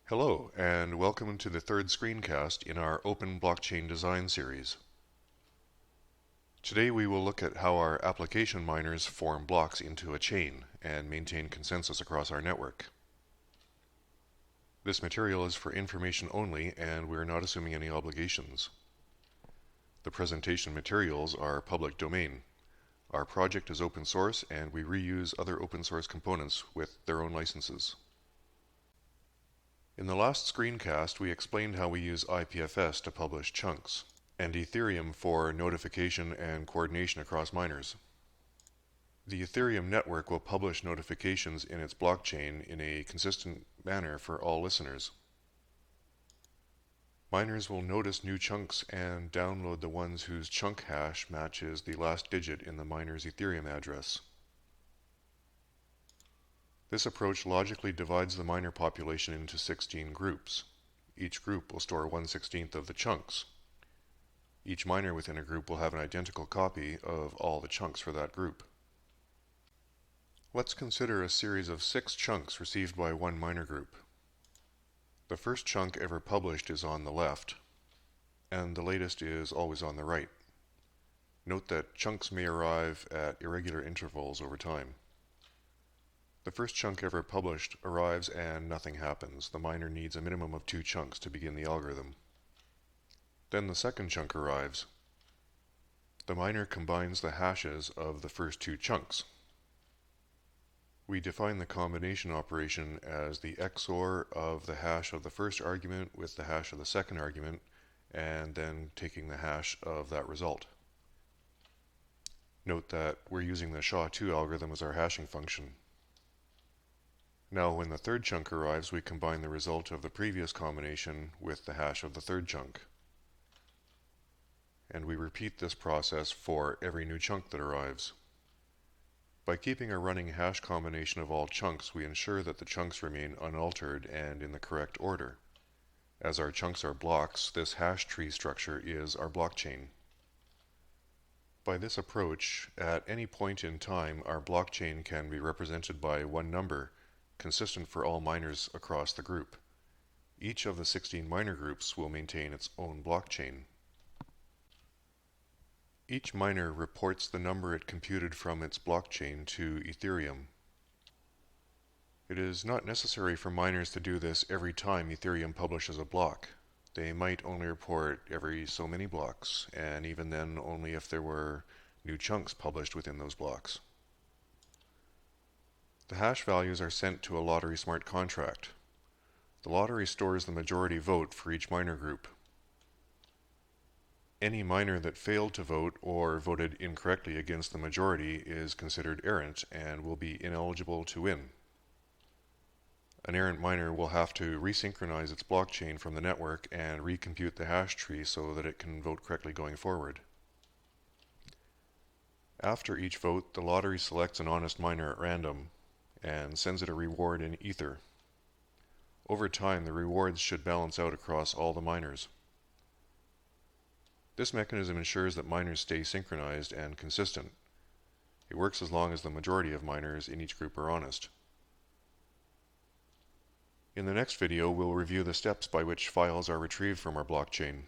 Hello, and welcome to the third screencast in our Open Blockchain Design series. Today we will look at how our application miners form blocks into a chain and maintain consensus across our network. This material is for information only, and we are not assuming any obligations. The presentation materials are public domain. Our project is open source, and we reuse other open source components with their own licenses. In the last screencast, we explained how we use IPFS to publish chunks, and Ethereum for notification and coordination across miners. The Ethereum network will publish notifications in its blockchain in a consistent manner for all listeners. Miners will notice new chunks and download the ones whose chunk hash matches the last digit in the miner's Ethereum address. This approach logically divides the miner population into 16 groups. Each group will store 1/16 of the chunks. Each miner within a group will have an identical copy of all the chunks for that group. Let's consider a series of 6 chunks received by one miner group. The first chunk ever published is on the left, and the latest is always on the right. Note that chunks may arrive at irregular intervals over time. The first chunk ever published arrives and nothing happens. The miner needs a minimum of 2 chunks to begin the algorithm. Then the second chunk arrives. The miner combines the hashes of the first 2 chunks. We define the combination operation as the XOR of the hash of the first argument with the hash of the second argument, and then taking the hash of that result. Note that we're using the SHA-2 algorithm as our hashing function. Now when the third chunk arrives, we combine the result of the previous combination with the hash of the third chunk. And we repeat this process for every new chunk that arrives. By keeping a running hash combination of all chunks, we ensure that the chunks remain unaltered and in the correct order. As our chunks are blocks, this hash tree structure is our blockchain. By this approach, at any point in time, our blockchain can be represented by one number, consistent for all miners across the group. Each of the 16 miner groups will maintain its own blockchain. Each miner reports the number it computed from its blockchain to Ethereum. It is not necessary for miners to do this every time Ethereum publishes a block. They might only report every so many blocks, and even then only if there were new chunks published within those blocks. The hash values are sent to a lottery smart contract. The lottery stores the majority vote for each miner group. Any miner that failed to vote or voted incorrectly against the majority is considered errant and will be ineligible to win. An errant miner will have to resynchronize its blockchain from the network and recompute the hash tree so that it can vote correctly going forward. After each vote, the lottery selects an honest miner at random and sends it a reward in Ether. Over time, the rewards should balance out across all the miners. This mechanism ensures that miners stay synchronized and consistent. It works as long as the majority of miners in each group are honest. In the next video, we'll review the steps by which files are retrieved from our blockchain.